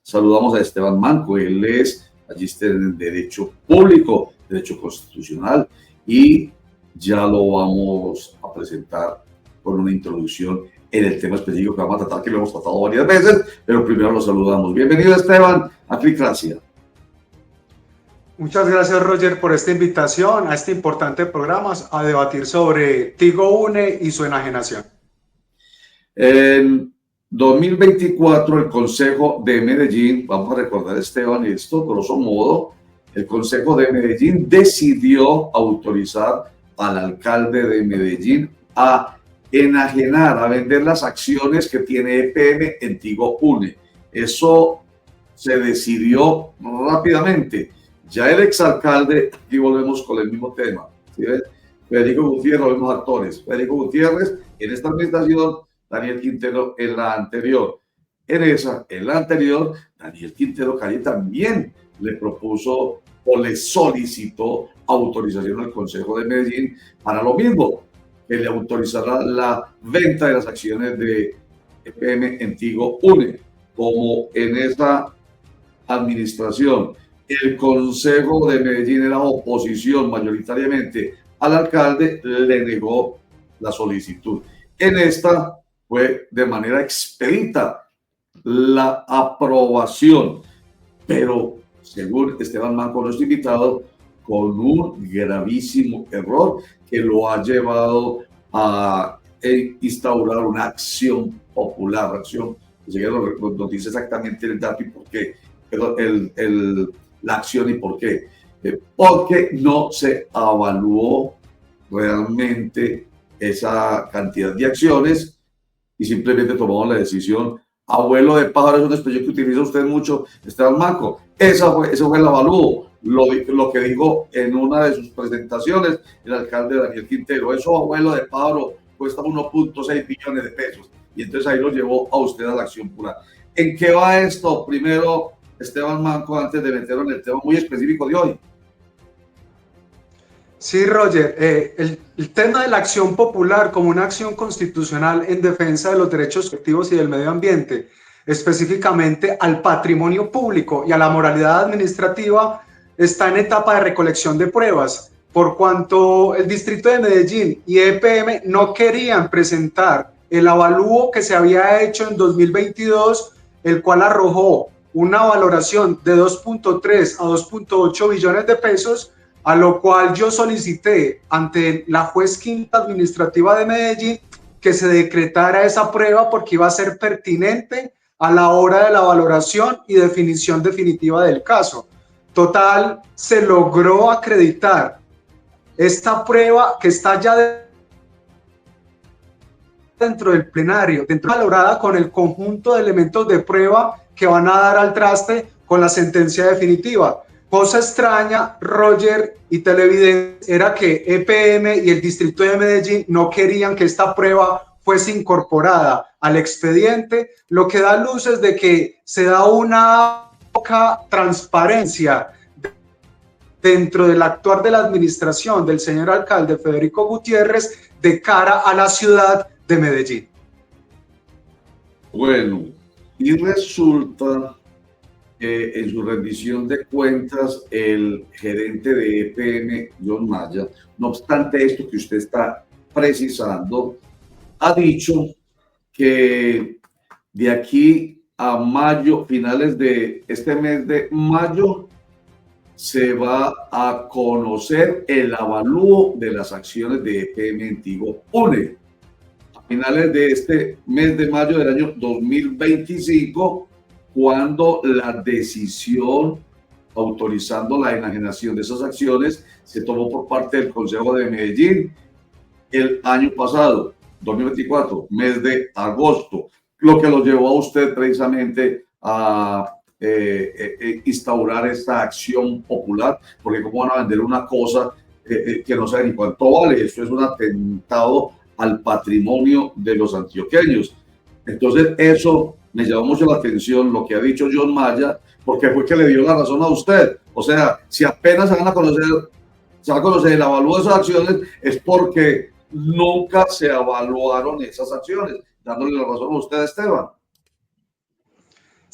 saludamos a Esteban Manco. Él es magíster en Derecho Público, Derecho Constitucional, y ya lo vamos a presentar con una introducción en el tema específico que vamos a tratar, que lo hemos tratado varias veces, pero primero lo saludamos. Bienvenido, Esteban, a Clicracia. Muchas gracias, Roger, por esta invitación a este importante programa a debatir sobre Tigo Une y su enajenación. En 2024, el Consejo de Medellín, vamos a recordar, Esteban, esto, grosso modo, el Consejo de Medellín decidió autorizar al alcalde de Medellín a enajenar, a vender las acciones que tiene EPM en Tigo Une. Eso se decidió rápidamente. Ya el exalcalde, aquí volvemos con el mismo tema, ¿sí ves? Federico Gutiérrez, los mismos actores. Federico Gutiérrez en esta administración, Daniel Quintero en la anterior. En la anterior, Daniel Quintero Calle también le propuso o le solicitó autorización al Consejo de Medellín para lo mismo, que le autorizará la venta de las acciones de EPM en Tigo Une. Como en esa administración el Consejo de Medellín era oposición mayoritariamente al alcalde, le negó la solicitud. En esta fue de manera expedita la aprobación, pero según Esteban Manco, nuestro invitado, con un gravísimo error que lo ha llevado a instaurar una acción popular, acción, nos dice exactamente el dato y por qué, pero la acción y por qué. Porque no se evaluó realmente esa cantidad de acciones y simplemente tomamos la decisión. Abuelo de pájaro es una expresión que utiliza usted mucho, Esteban Manco. Ese fue el avalúo, lo que dijo en una de sus presentaciones el alcalde Daniel Quintero. Eso, abuelo de pájaro, cuesta 1.6 billones de pesos. Y entonces ahí lo llevó a usted a la acción pura. ¿En qué va esto? Primero, Esteban Manco, antes de meterlo en el tema muy específico de hoy. Sí, Roger, el tema de la acción popular como una acción constitucional en defensa de los derechos colectivos y del medio ambiente, específicamente al patrimonio público y a la moralidad administrativa, está en etapa de recolección de pruebas, por cuanto el Distrito de Medellín y EPM no querían presentar el avalúo que se había hecho en 2022, el cual arrojó una valoración de 2.3 a 2.8 billones de pesos, a lo cual yo solicité ante la juez quinta administrativa de Medellín que se decretara esa prueba porque iba a ser pertinente a la hora de la valoración y definición definitiva del caso. Total, se logró acreditar esta prueba que está ya dentro del plenario, valorada con el conjunto de elementos de prueba que van a dar al traste con la sentencia definitiva. Cosa extraña, Roger y televidentes, era que EPM y el Distrito de Medellín no querían que esta prueba fuese incorporada al expediente, lo que da luces de que se da una poca transparencia dentro del actuar de la administración del señor alcalde Federico Gutiérrez de cara a la ciudad de Medellín. Bueno, y resulta en su rendición de cuentas el gerente de EPM, John Maya, no obstante esto que usted está precisando, ha dicho que de aquí a mayo, finales de este mes de mayo, se va a conocer el avalúo de las acciones de EPM en Tigo Une. A finales de este mes de mayo del año 2025, cuando la decisión autorizando la enajenación de esas acciones se tomó por parte del Consejo de Medellín el año pasado, 2024, mes de agosto, lo que lo llevó a usted precisamente a instaurar esta acción popular, porque cómo van a vender una cosa que no saben ni cuánto vale. Esto es un atentado al patrimonio de los antioqueños. Entonces eso me llamó mucho la atención lo que ha dicho John Maya, porque fue que le dio la razón a usted. O sea, si apenas se va a conocer el avalúo de esas acciones, es porque nunca se evaluaron esas acciones, dándole la razón a usted, Esteban.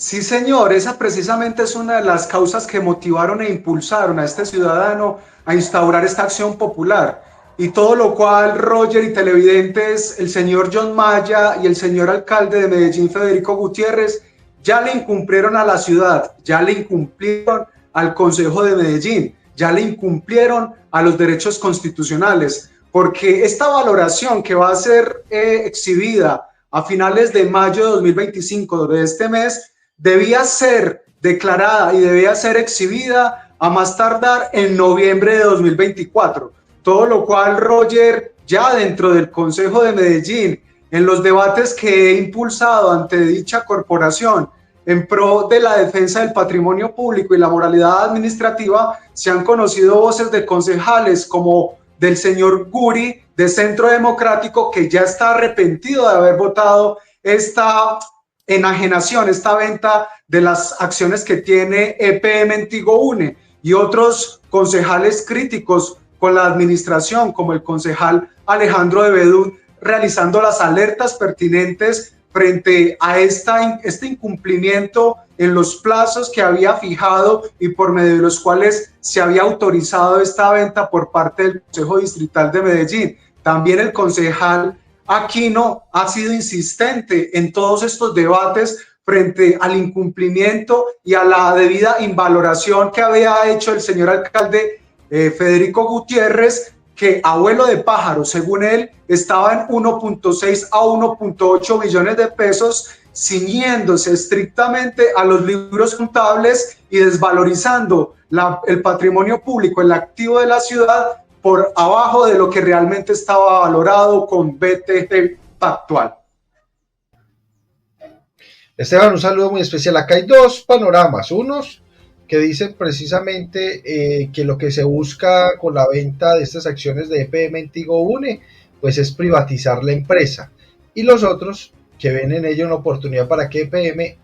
Sí, señor, esa precisamente es una de las causas que motivaron e impulsaron a este ciudadano a instaurar esta acción popular. Y todo lo cual Roger y televidentes, el señor John Maya y el señor alcalde de Medellín, Federico Gutiérrez, ya le incumplieron a la ciudad, ya le incumplieron al Consejo de Medellín, ya le incumplieron a los derechos constitucionales, porque esta valoración que va a ser exhibida a finales de mayo de 2025 de este mes, debía ser declarada y debía ser exhibida a más tardar en noviembre de 2024. Todo lo cual, Roger, ya dentro del Consejo de Medellín, en los debates que he impulsado ante dicha corporación en pro de la defensa del patrimonio público y la moralidad administrativa, se han conocido voces de concejales como del señor Guri de Centro Democrático, que ya está arrepentido de haber votado esta enajenación, esta venta de las acciones que tiene EPM en Tigo Une, y otros concejales críticos con la administración, como el concejal Alejandro de Bedú, realizando las alertas pertinentes frente a este incumplimiento en los plazos que había fijado y por medio de los cuales se había autorizado esta venta por parte del Consejo Distrital de Medellín. También el concejal Aquino ha sido insistente en todos estos debates frente al incumplimiento y a la debida invaloración que había hecho el señor alcalde Federico Gutiérrez, que abuelo de pájaro, según él, estaba en 1.6 a 1.8 millones de pesos, ciñéndose estrictamente a los libros contables y desvalorizando el patrimonio público, el activo de la ciudad, por abajo de lo que realmente estaba valorado con BTG Pactual. Esteban, un saludo muy especial. Acá hay dos panoramas. Unos que dicen precisamente que lo que se busca con la venta de estas acciones de EPM en Tigo Une, pues es privatizar la empresa. Y los otros que ven en ello una oportunidad para que EPM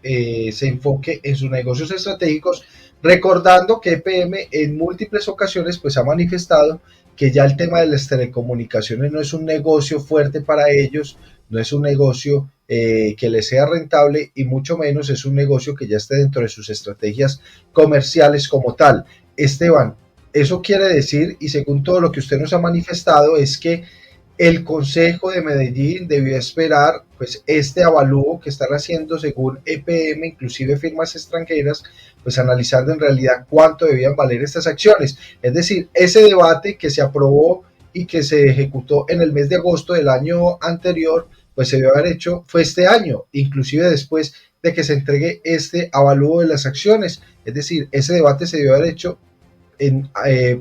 se enfoque en sus negocios estratégicos, recordando que EPM en múltiples ocasiones pues ha manifestado que ya el tema de las telecomunicaciones no es un negocio fuerte para ellos, no es un negocio que les sea rentable y mucho menos es un negocio que ya esté dentro de sus estrategias comerciales como tal. Esteban, eso quiere decir, y según todo lo que usted nos ha manifestado, es que el Consejo de Medellín debió esperar pues este avalúo que están haciendo según EPM, inclusive firmas extranjeras, pues analizando en realidad cuánto debían valer estas acciones. Es decir, ese debate que se aprobó y que se ejecutó en el mes de agosto del año anterior, pues se debió haber hecho, fue este año, inclusive después de que se entregue este avalúo de las acciones. Es decir, ese debate se debió haber hecho,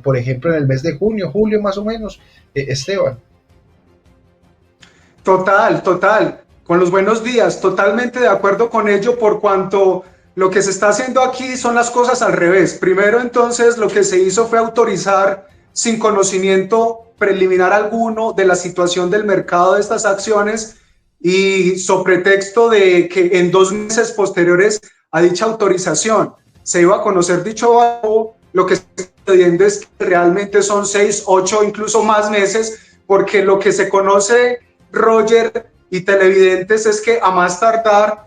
por ejemplo, en el mes de junio, julio más o menos, Esteban. Total, con los buenos días, totalmente de acuerdo con ello, por cuanto lo que se está haciendo aquí son las cosas al revés. Primero, entonces, lo que se hizo fue autorizar sin conocimiento preliminar alguno de la situación del mercado de estas acciones, y sobre pretexto de que en 2 meses posteriores a dicha autorización se iba a conocer dicho valor, lo que está sucediendo es que realmente son 6, 8, incluso más meses, porque lo que se conoce, Roger y televidentes, es que a más tardar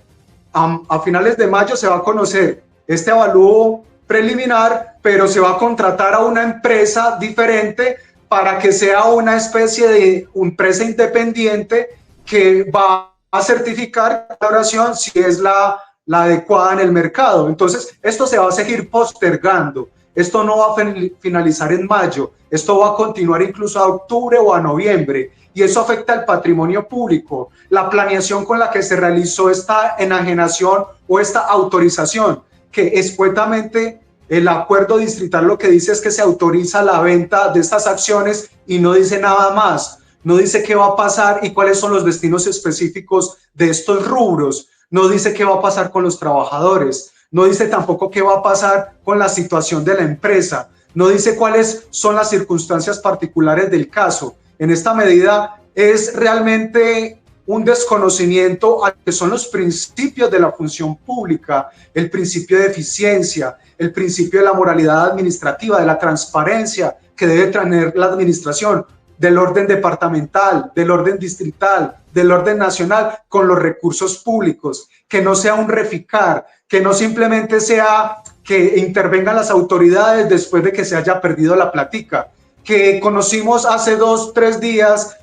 a finales de mayo se va a conocer este avalúo preliminar, pero se va a contratar a una empresa diferente para que sea una especie de empresa independiente que va a certificar la valoración si es la adecuada en el mercado. Entonces, esto se va a seguir postergando. Esto no va a finalizar en mayo, esto va a continuar incluso a octubre o a noviembre, y eso afecta al patrimonio público, la planeación con la que se realizó esta enajenación o esta autorización, que escuetamente el acuerdo distrital lo que dice es que se autoriza la venta de estas acciones y no dice nada más, no dice qué va a pasar y cuáles son los destinos específicos de estos rubros, no dice qué va a pasar con los trabajadores, no dice tampoco qué va a pasar con la situación de la empresa, no dice cuáles son las circunstancias particulares del caso. En esta medida es realmente un desconocimiento a lo que son los principios de la función pública, el principio de eficiencia, el principio de la moralidad administrativa, de la transparencia que debe tener la administración. del orden departamental, del orden distrital, del orden nacional con los recursos públicos, que no sea un reficar, que no simplemente sea que intervengan las autoridades después de que se haya perdido la plática, que conocimos hace 2-3 días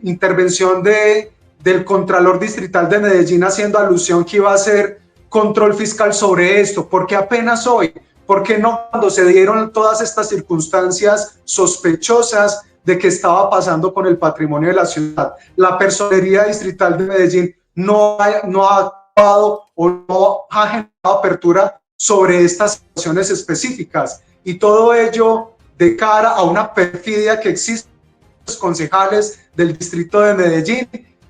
intervención del Contralor Distrital de Medellín haciendo alusión que iba a hacer control fiscal sobre esto. ¿Por qué apenas hoy? ¿Por qué no cuando se dieron todas estas circunstancias sospechosas de que estaba pasando con el patrimonio de la ciudad? La Personería Distrital de Medellín no ha actuado o no ha generado apertura sobre estas situaciones específicas, y todo ello de cara a una perfidia que existe en los concejales del distrito de Medellín,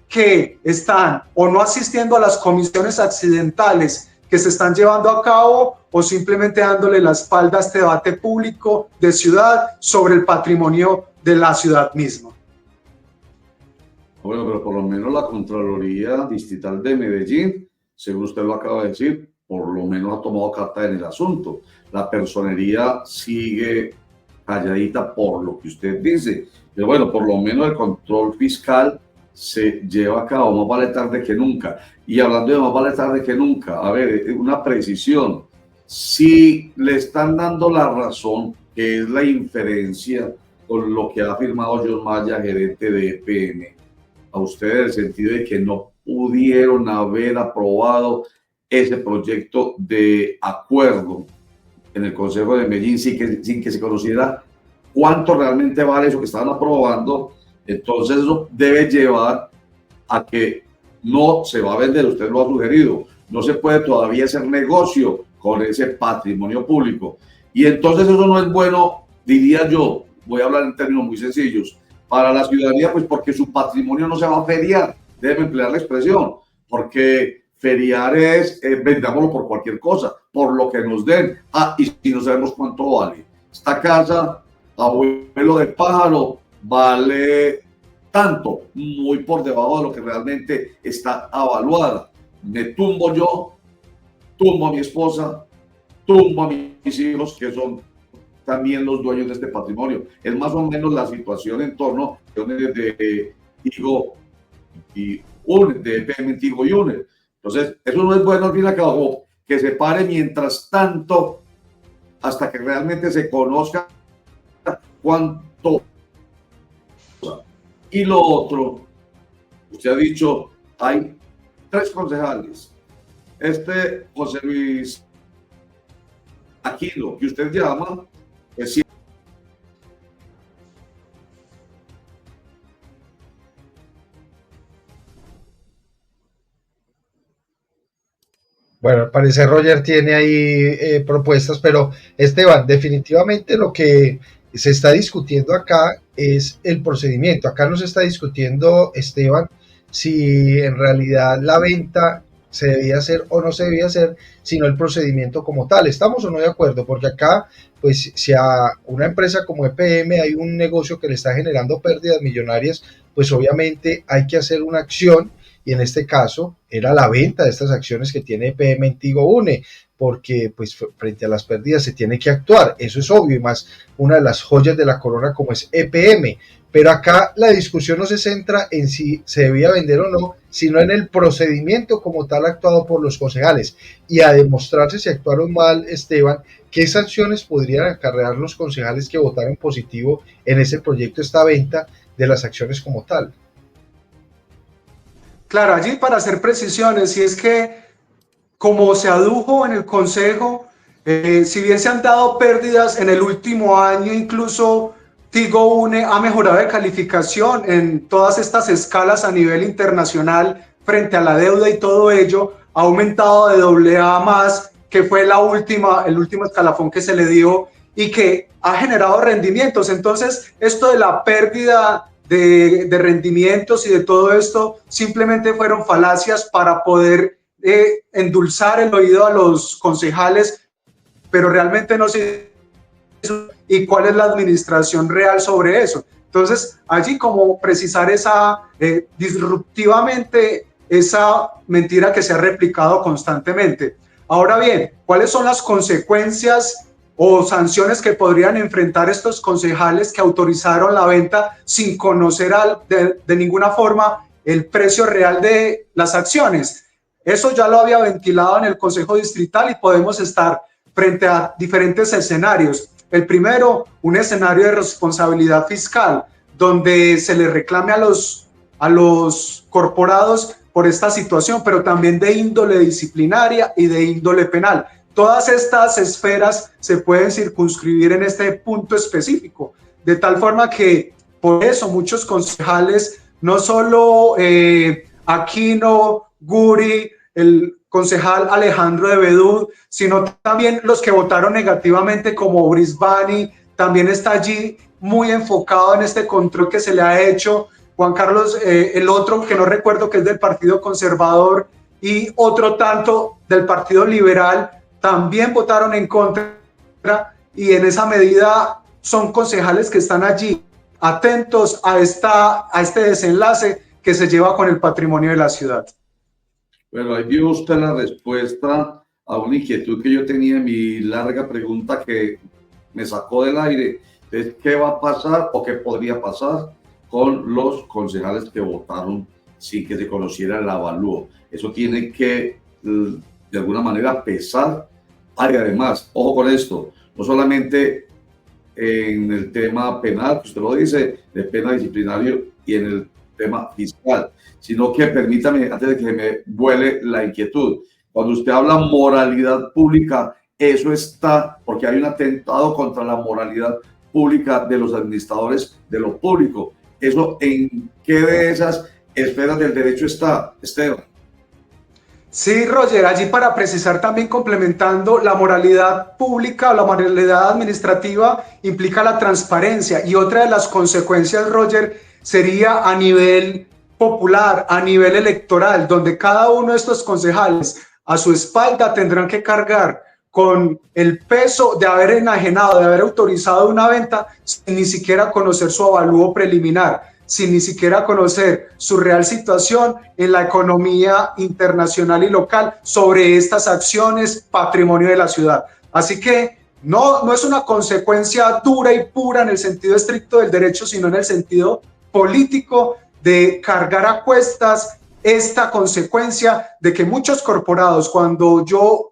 que están o no asistiendo a las comisiones accidentales que se están llevando a cabo, o simplemente dándole la espalda a este debate público de ciudad sobre el patrimonio de la ciudad misma. Bueno, pero por lo menos la Contraloría Distrital de Medellín, según usted lo acaba de decir, por lo menos ha tomado carta en el asunto. La Personería sigue calladita por lo que usted dice. Pero bueno, por lo menos el control fiscal se lleva a cabo, más vale tarde que nunca. Y hablando de más vale tarde que nunca, a ver, una precisión. Si le están dando la razón, que es la inferencia con lo que ha afirmado John Maya, gerente de EPM, a ustedes en el sentido de que no pudieron haber aprobado ese proyecto de acuerdo en el Consejo de Medellín sin que se conociera cuánto realmente vale eso que estaban aprobando, entonces eso debe llevar a que no se va a vender, usted lo ha sugerido, no se puede todavía hacer negocio con ese patrimonio público. Y entonces eso no es bueno, diría yo, voy a hablar en términos muy sencillos, para la ciudadanía, pues porque su patrimonio no se va a feriar, debe emplear la expresión, porque feriar es vendámoslo por cualquier cosa, por lo que nos den. Y si no sabemos cuánto vale. Esta casa, abuelo de pájaro, vale tanto, muy por debajo de lo que realmente está avaluada. Me tumbo yo, tumbo a mi esposa, tumbo a mis hijos, que son también los dueños de este patrimonio. Es más o menos la situación en torno de Tigo y UNED, de EPM, Tigo y UNED. Entonces, eso no es bueno al fin y al cabo, que se pare mientras tanto hasta que realmente se conozca cuánto. Y lo otro, usted ha dicho, hay 3 concejales. Este José Luis Aquino, que usted llama, es Bueno, al parecer Roger tiene ahí propuestas, pero Esteban, definitivamente lo que se está discutiendo acá es el procedimiento. Acá no se está discutiendo, Esteban, si en realidad la venta se debía hacer o no se debía hacer, sino el procedimiento como tal. ¿Estamos o no de acuerdo? Porque acá, pues, si a una empresa como EPM hay un negocio que le está generando pérdidas millonarias, pues obviamente hay que hacer una acción, y en este caso era la venta de estas acciones que tiene EPM en Tigo Une, porque pues frente a las pérdidas se tiene que actuar, eso es obvio, y más una de las joyas de la corona como es EPM. Pero acá la discusión no se centra en si se debía vender o no, sino en el procedimiento como tal actuado por los concejales. Y a demostrarse si actuaron mal, Esteban, ¿qué sanciones podrían acarrear los concejales que votaron positivo en ese proyecto, esta venta de las acciones como tal? Claro, allí para hacer precisiones, y es que como se adujo en el Consejo, si bien se han dado pérdidas en el último año, incluso Tigo Une ha mejorado de calificación en todas estas escalas a nivel internacional frente a la deuda, y todo ello ha aumentado de AA más, que fue el último escalafón que se le dio y que ha generado rendimientos. Entonces, esto de la pérdida de rendimientos y de todo esto simplemente fueron falacias para poder endulzar el oído a los concejales, pero realmente no se hizo. ¿Y cuál es la administración real sobre eso? Entonces, allí como precisar disruptivamente esa mentira que se ha replicado constantemente. Ahora bien, ¿cuáles son las consecuencias o sanciones que podrían enfrentar estos concejales que autorizaron la venta sin conocer de ninguna forma el precio real de las acciones. Eso ya lo había ventilado en el Consejo Distrital y podemos estar frente a diferentes escenarios. El primero, un escenario de responsabilidad fiscal, donde se le reclame a los corporados por esta situación, pero también de índole disciplinaria y de índole penal. Todas estas esferas se pueden circunscribir en este punto específico, de tal forma que por eso muchos concejales, no solo Aquino, Guri, el concejal Alejandro de Bedú, sino también los que votaron negativamente como Brisbani, también está allí muy enfocado en este control que se le ha hecho. Juan Carlos, el otro que no recuerdo, que es del Partido Conservador, y otro tanto del Partido Liberal, también votaron en contra, y en esa medida son concejales que están allí atentos a este desenlace que se lleva con el patrimonio de la ciudad. Bueno, ahí vio usted la respuesta a una inquietud que yo tenía en mi larga pregunta que me sacó del aire. Entonces, ¿qué va a pasar o qué podría pasar con los concejales que votaron sin que se conociera el avalúo? Eso tiene que, de alguna manera, pesar. Y además, ojo con esto, no solamente en el tema penal, que usted lo dice, de pena disciplinario, y en el tema fiscal, sino que permítame, antes de que me vuele la inquietud, cuando usted habla moralidad pública, eso está porque hay un atentado contra la moralidad pública de los administradores de lo público. ¿Eso en qué de esas esferas del derecho está, Esteban? Sí, Roger, allí para precisar también, complementando, la moralidad pública o la moralidad administrativa implica la transparencia, y otra de las consecuencias, Roger, sería a nivel popular, a nivel electoral, donde cada uno de estos concejales a su espalda tendrán que cargar con el peso de haber enajenado, de haber autorizado una venta sin ni siquiera conocer su avalúo preliminar, sin ni siquiera conocer su real situación en la economía internacional y local sobre estas acciones, patrimonio de la ciudad. Así que no es una consecuencia dura y pura en el sentido estricto del derecho, sino en el sentido político de cargar a cuestas esta consecuencia de que muchos corporados, cuando yo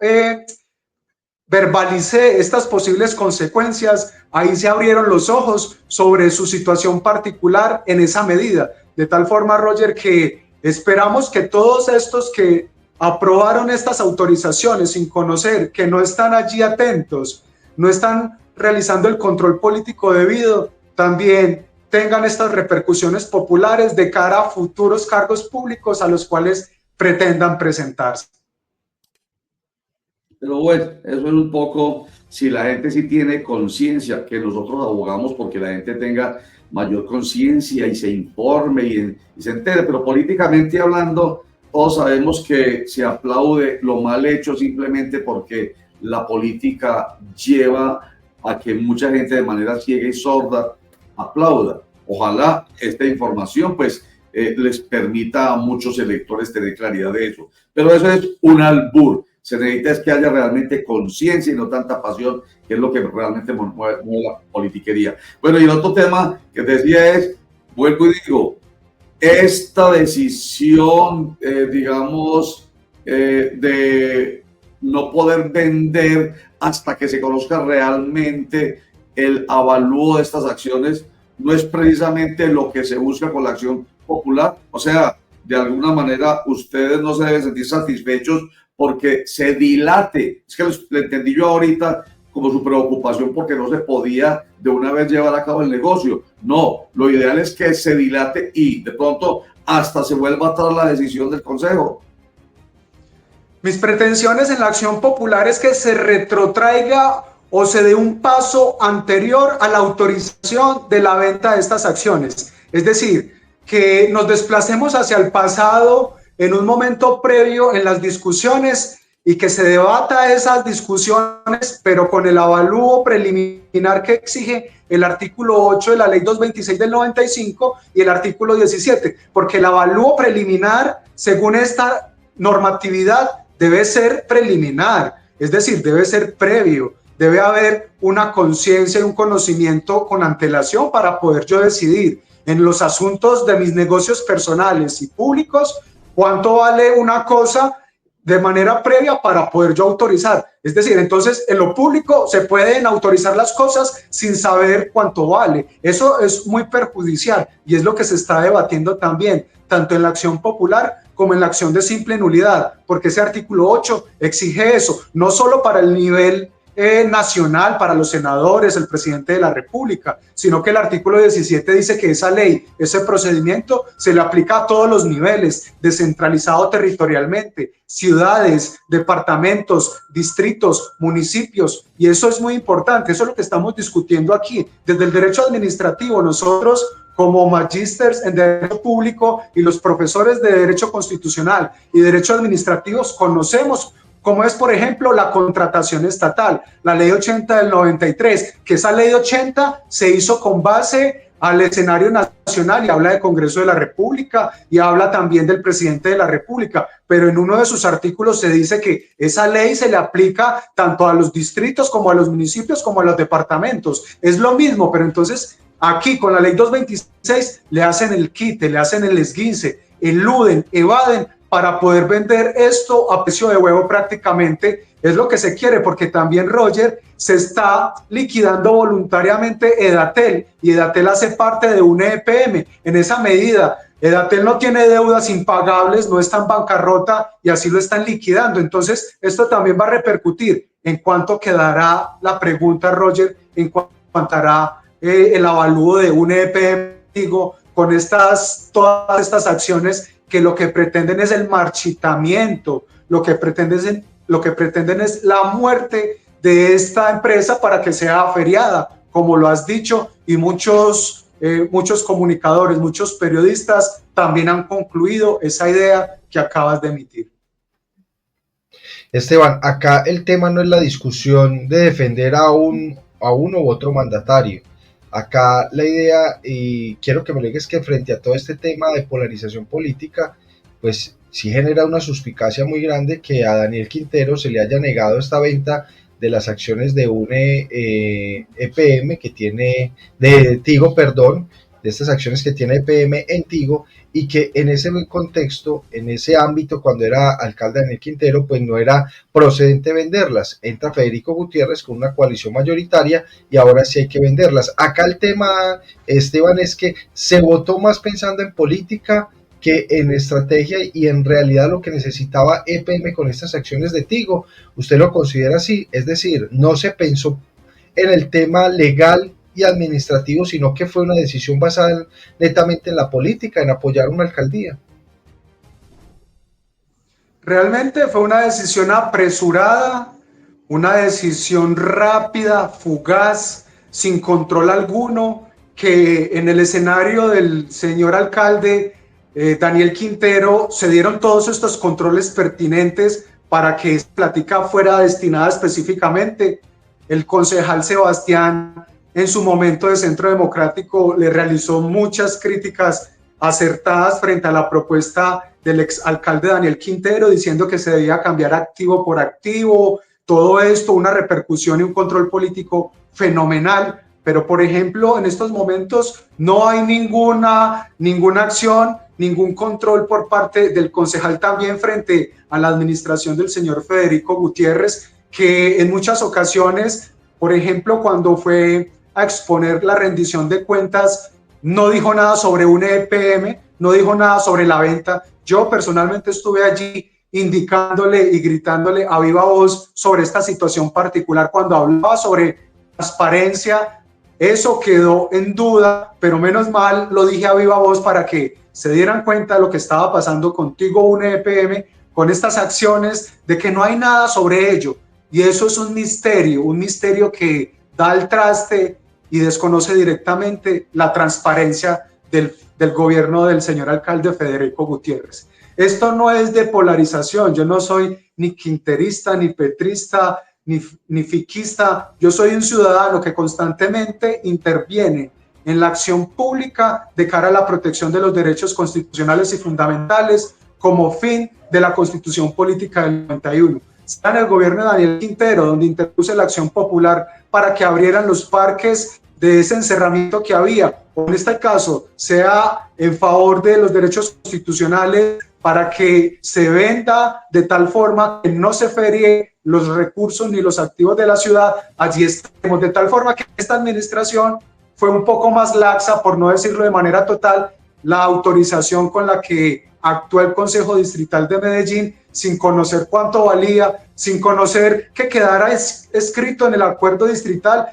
verbalicé estas posibles consecuencias, ahí se abrieron los ojos sobre su situación particular en esa medida. De tal forma, Roger, que esperamos que todos estos que aprobaron estas autorizaciones sin conocer, que no están allí atentos, no están realizando el control político debido, también tengan estas repercusiones populares de cara a futuros cargos públicos a los cuales pretendan presentarse. Pero bueno, eso es un poco, si la gente sí tiene conciencia, que nosotros abogamos porque la gente tenga mayor conciencia y se informe y se entere, pero políticamente hablando, todos sabemos que se aplaude lo mal hecho simplemente porque la política lleva a que mucha gente de manera ciega y sorda aplauda. Ojalá esta información pues les permita a muchos electores tener claridad de eso, pero eso es un albur. Se necesita es que haya realmente conciencia y no tanta pasión, que es lo que realmente mueve la politiquería. Bueno, y el otro tema que te decía es, vuelvo y digo, esta decisión, de no poder vender hasta que se conozca realmente el avalúo de estas acciones, no es precisamente lo que se busca con la acción popular. O sea, de alguna manera ustedes no se deben sentir satisfechos porque se dilate. Es que le entendí yo ahorita como su preocupación porque no se podía de una vez llevar a cabo el negocio. No, lo ideal es que se dilate y de pronto hasta se vuelva atrás la decisión del Consejo. Mis pretensiones en la acción popular es que se retrotraiga o se dé un paso anterior a la autorización de la venta de estas acciones. Es decir, que nos desplacemos hacia el pasado en un momento previo en las discusiones y que se debata esas discusiones, pero con el avalúo preliminar que exige el artículo 8 de la ley 226 del 95 y el artículo 17, porque el avalúo preliminar, según esta normatividad, debe ser preliminar, es decir, debe ser previo, debe haber una conciencia y un conocimiento con antelación para poder yo decidir en los asuntos de mis negocios personales y públicos cuánto vale una cosa de manera previa para poder yo autorizar. Es decir, entonces en lo público se pueden autorizar las cosas sin saber cuánto vale. Eso es muy perjudicial y es lo que se está debatiendo también, tanto en la acción popular como en la acción de simple nulidad, porque ese artículo 8 exige eso, no solo para el nivel nacional, para los senadores, el presidente de la República, sino que el artículo 17 dice que esa ley, ese procedimiento se le aplica a todos los niveles, descentralizado territorialmente, ciudades, departamentos, distritos, municipios, y eso es muy importante, eso es lo que estamos discutiendo aquí. Desde el derecho administrativo, nosotros como magísteres en Derecho Público y los profesores de Derecho Constitucional y Derecho Administrativos conocemos como es, por ejemplo, la contratación estatal, la ley 80 del 93, que esa ley 80 se hizo con base al escenario nacional y habla del Congreso de la República y habla también del presidente de la República, pero en uno de sus artículos se dice que esa ley se le aplica tanto a los distritos como a los municipios como a los departamentos. Es lo mismo, pero entonces aquí con la ley 226 le hacen el quite, le hacen el esguince, eluden, evaden para poder vender esto a precio de huevo prácticamente. Es lo que se quiere, porque también, Roger, se está liquidando voluntariamente Edatel, y Edatel hace parte de un EPM. En esa medida, Edatel no tiene deudas impagables, no está en bancarrota y así lo están liquidando. Entonces, esto también va a repercutir en cuánto quedará la pregunta, Roger, en cuánto hará el avalúo de un EPM, digo, con todas estas acciones que lo que pretenden es el marchitamiento, lo que pretenden es la muerte de esta empresa para que sea aferiada, como lo has dicho, y muchos comunicadores, muchos periodistas también han concluido esa idea que acabas de emitir. Esteban, acá el tema no es la discusión de defender a uno u otro mandatario. Acá la idea, y quiero que me lo digas, que frente a todo este tema de polarización política, pues sí genera una suspicacia muy grande que a Daniel Quintero se le haya negado esta venta de las acciones de un EPM que tiene, de Tigo, perdón, de estas acciones que tiene EPM en Tigo, y que en ese contexto, en ese ámbito, cuando era alcalde Daniel Quintero, pues no era procedente venderlas. Entra Federico Gutiérrez con una coalición mayoritaria y ahora sí hay que venderlas. Acá el tema, Esteban, es que se votó más pensando en política que en estrategia, y en realidad lo que necesitaba EPM con estas acciones de Tigo, ¿usted lo considera así? Es decir, no se pensó en el tema legal y administrativo, sino que fue una decisión basada netamente en la política, en apoyar una alcaldía. Realmente fue una decisión apresurada, una decisión rápida, fugaz, sin control alguno, que en el escenario del señor alcalde Daniel Quintero se dieron todos estos controles pertinentes para que esta plática fuera destinada específicamente. El concejal Sebastián, en su momento de Centro Democrático, le realizó muchas críticas acertadas frente a la propuesta del exalcalde Daniel Quintero, diciendo que se debía cambiar activo por activo, todo esto, una repercusión y un control político fenomenal. Pero, por ejemplo, en estos momentos no hay ninguna acción, ningún control por parte del concejal también frente a la administración del señor Federico Gutiérrez, que en muchas ocasiones, por ejemplo, cuando fue a exponer la rendición de cuentas, no dijo nada sobre un EPM, no dijo nada sobre la venta. Yo personalmente estuve allí indicándole y gritándole a viva voz sobre esta situación particular. Cuando hablaba sobre transparencia, eso quedó en duda, pero menos mal lo dije a viva voz para que se dieran cuenta de lo que estaba pasando con Tigo, un EPM, con estas acciones, de que no hay nada sobre ello. Y eso es un misterio que da al traste y desconoce directamente la transparencia del gobierno del señor alcalde Federico Gutiérrez. Esto no es de polarización, yo no soy ni quinterista, ni petrista, ni fiquista, yo soy un ciudadano que constantemente interviene en la acción pública de cara a la protección de los derechos constitucionales y fundamentales como fin de la Constitución Política del 91. sea en el gobierno de Daniel Quintero, donde interpuse la acción popular para que abrieran los parques de ese encerramiento que había, o en este caso sea en favor de los derechos constitucionales para que se venda de tal forma que no se ferie los recursos ni los activos de la ciudad, allí estamos, de tal forma que esta administración fue un poco más laxa, por no decirlo de manera total, la autorización con la que actuó el Consejo Distrital de Medellín, sin conocer cuánto valía, sin conocer que quedara escrito en el acuerdo distrital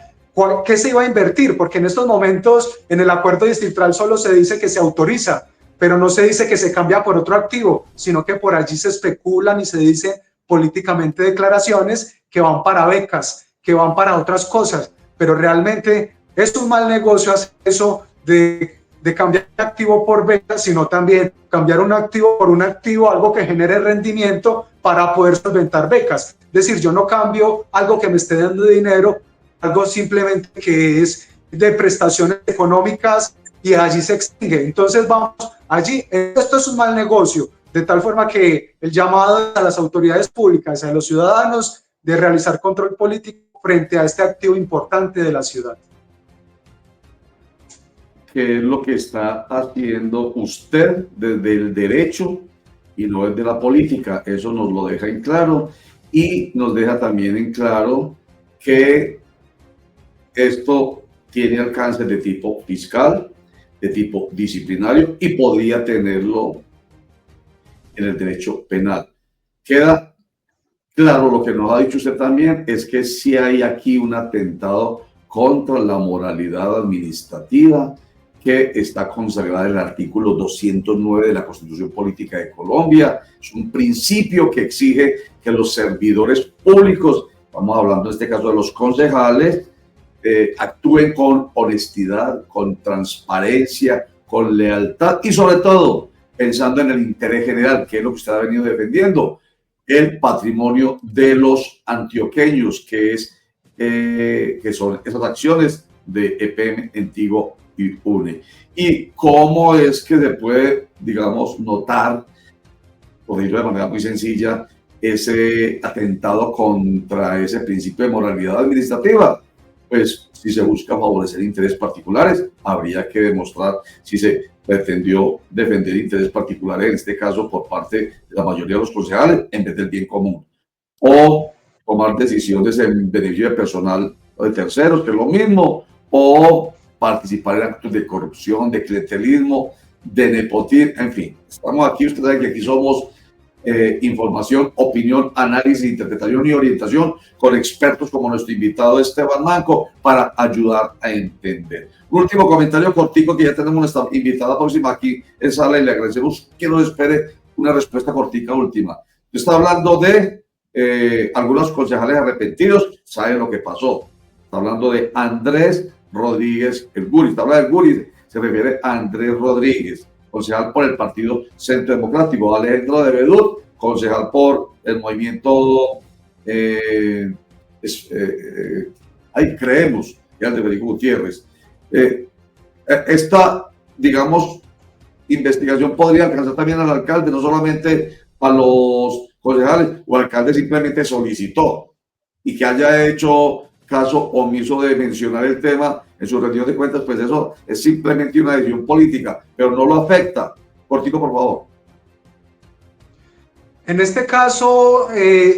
qué se iba a invertir, porque en estos momentos en el acuerdo distrital solo se dice que se autoriza, pero no se dice que se cambia por otro activo, sino que por allí se especulan y se dicen políticamente declaraciones que van para becas, que van para otras cosas, pero realmente es un mal negocio hacer eso de cambiar un activo por becas, sino también cambiar un activo por un activo, algo que genere rendimiento para poder solventar becas. Es decir, yo no cambio algo que me esté dando dinero, algo simplemente que es de prestaciones económicas y allí se extingue. Entonces vamos allí, esto es un mal negocio, de tal forma que el llamado a las autoridades públicas, a los ciudadanos, de realizar control político frente a este activo importante de la ciudad. ¿Qué es lo que está haciendo usted desde el derecho y no desde la política? Eso nos lo deja en claro y nos deja también en claro que esto tiene alcance de tipo fiscal, de tipo disciplinario y podría tenerlo en el derecho penal. Queda claro lo que nos ha dicho usted también, es que si hay aquí un atentado contra la moralidad administrativa que está consagrada en el artículo 209 de la Constitución Política de Colombia. Es un principio que exige que los servidores públicos, vamos hablando en este caso de los concejales, actúen con honestidad, con transparencia, con lealtad y sobre todo pensando en el interés general, que es lo que usted ha venido defendiendo, el patrimonio de los antioqueños, que son esas acciones de EPM, Entigo y UNE. Y cómo es que se puede, digamos, notar, por decirlo de manera muy sencilla, ese atentado contra ese principio de moralidad administrativa. Pues si se busca favorecer intereses particulares, habría que demostrar si se pretendió defender intereses particulares, en este caso por parte de la mayoría de los concejales, en vez del bien común, o tomar decisiones en beneficio de personal o de terceros, que es lo mismo, o participar en actos de corrupción, de clientelismo, de nepotismo, en fin. Estamos aquí, ustedes saben que aquí somos información, opinión, análisis, interpretación y orientación con expertos como nuestro invitado Esteban Manco para ayudar a entender. Un último comentario cortico, que ya tenemos nuestra invitada próxima aquí en sala y le agradecemos que nos espere una respuesta cortica última. Está hablando de algunos concejales arrepentidos, saben lo que pasó. Está hablando de Andrés Rodríguez el Guri. Está hablando del Guri, se refiere a Andrés Rodríguez, concejal por el Partido Centro Democrático. Alejandro de Bedut, concejal por el movimiento ahí creemos, y al de Federico Gutiérrez. Esta, digamos, investigación podría alcanzar también al alcalde, no solamente a los concejales, o el alcalde simplemente solicitó y que haya hecho caso omiso de mencionar el tema en su rendición de cuentas, pues eso es simplemente una decisión política, pero no lo afecta. Cortico, por favor. En este caso,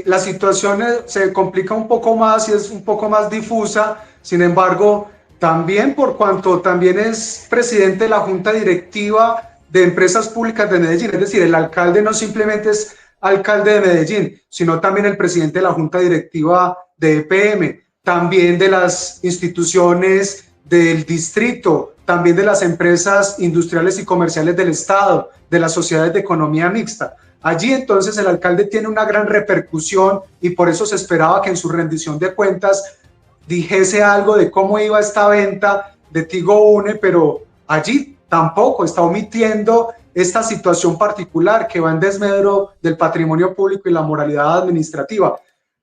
la situación se complica un poco más y es un poco más difusa. Sin embargo, también por cuanto también es presidente de la Junta Directiva de Empresas Públicas de Medellín, es decir, el alcalde no simplemente es alcalde de Medellín, sino también el presidente de la Junta Directiva de EPM, también de las instituciones del distrito, también de las empresas industriales y comerciales del Estado, de las sociedades de economía mixta. Allí entonces el alcalde tiene una gran repercusión y por eso se esperaba que en su rendición de cuentas dijese algo de cómo iba esta venta de Tigo Une, pero allí tampoco está omitiendo esta situación particular que va en desmedro del patrimonio público y la moralidad administrativa.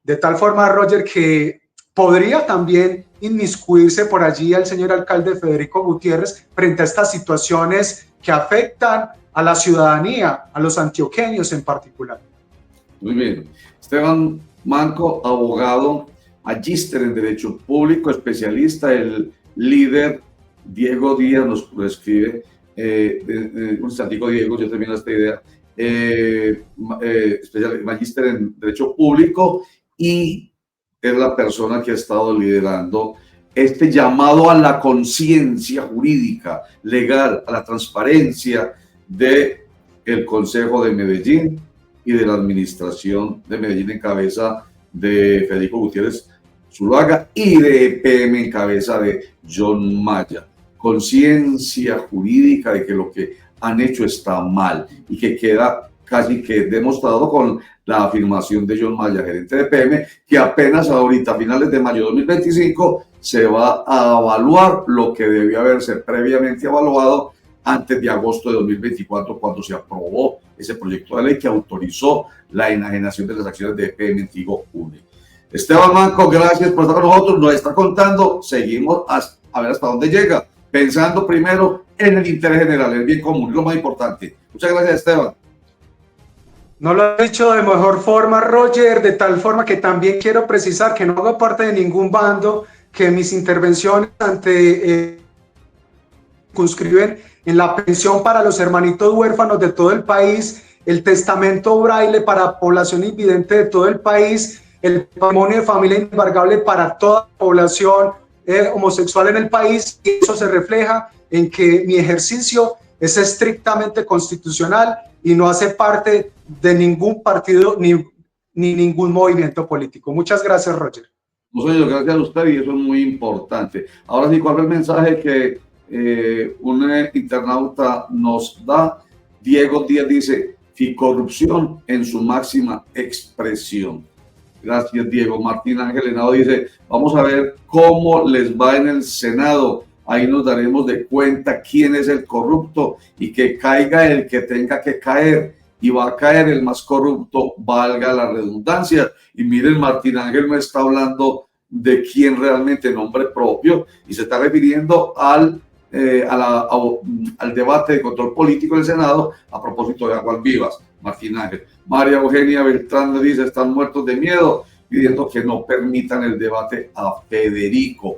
De tal forma, Roger, que podría también inmiscuirse por allí el señor alcalde Federico Gutiérrez frente a estas situaciones que afectan a la ciudadanía, a los antioqueños en particular. Muy bien. Esteban Manco, abogado, magíster en Derecho Público, especialista, el líder Diego Díaz nos lo escribe, un instantico Diego, yo termino esta idea, magíster en Derecho Público y es la persona que ha estado liderando este llamado a la conciencia jurídica, legal, a la transparencia del Consejo de Medellín y de la administración de Medellín en cabeza de Federico Gutiérrez Zuluaga y de EPM en cabeza de John Maya. Conciencia jurídica de que lo que han hecho está mal y que queda casi que demostrado con la afirmación de John Maya, gerente de EPM, que apenas ahorita, a finales de mayo de 2025, se va a evaluar lo que debió haberse previamente evaluado antes de agosto de 2024, cuando se aprobó ese proyecto de ley que autorizó la enajenación de las acciones de EPM en Tigo UNE. Esteban Manco, gracias por estar con nosotros, nos está contando, seguimos a ver hasta dónde llega, pensando primero en el interés general, el bien común, lo más importante. Muchas gracias, Esteban. No lo he dicho de mejor forma, Roger, de tal forma que también quiero precisar que no hago parte de ningún bando, que mis intervenciones circunscriben en la pensión para los hermanitos huérfanos de todo el país, el testamento braille para población invidente de todo el país, el patrimonio de familia inembargable para toda la población homosexual en el país, y eso se refleja en que mi ejercicio es estrictamente constitucional y no hace parte de ningún partido ni ningún movimiento político. Muchas gracias, Roger. Muchas gracias a usted y eso es muy importante. Ahora sí, ¿cuál es el mensaje que un internauta nos da? Diego Díaz dice, corrupción en su máxima expresión. Gracias, Diego. Martín Ángel Henao dice, vamos a ver cómo les va en el Senado. Ahí nos daremos de cuenta quién es el corrupto y que caiga el que tenga que caer. Y va a caer el más corrupto, valga la redundancia. Y miren, Martín Ángel no está hablando de quién realmente, nombre propio, y se está refiriendo al debate de control político del Senado a propósito de Aguas Vivas. Martín Ángel. María Eugenia Beltrán le dice, están muertos de miedo, pidiendo que no permitan el debate a Federico.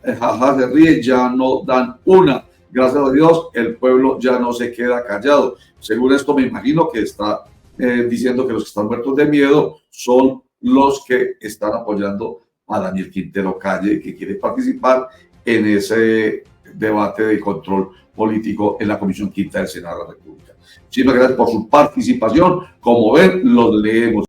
Jaja, se ríe, ya no dan una. Gracias a Dios, el pueblo ya no se queda callado. Según esto, me imagino que está diciendo que los que están muertos de miedo son los que están apoyando a Daniel Quintero Calle, que quiere participar en ese debate de control político en la Comisión Quinta del Senado de la República. Muchísimas gracias por su participación. Como ven, los leemos.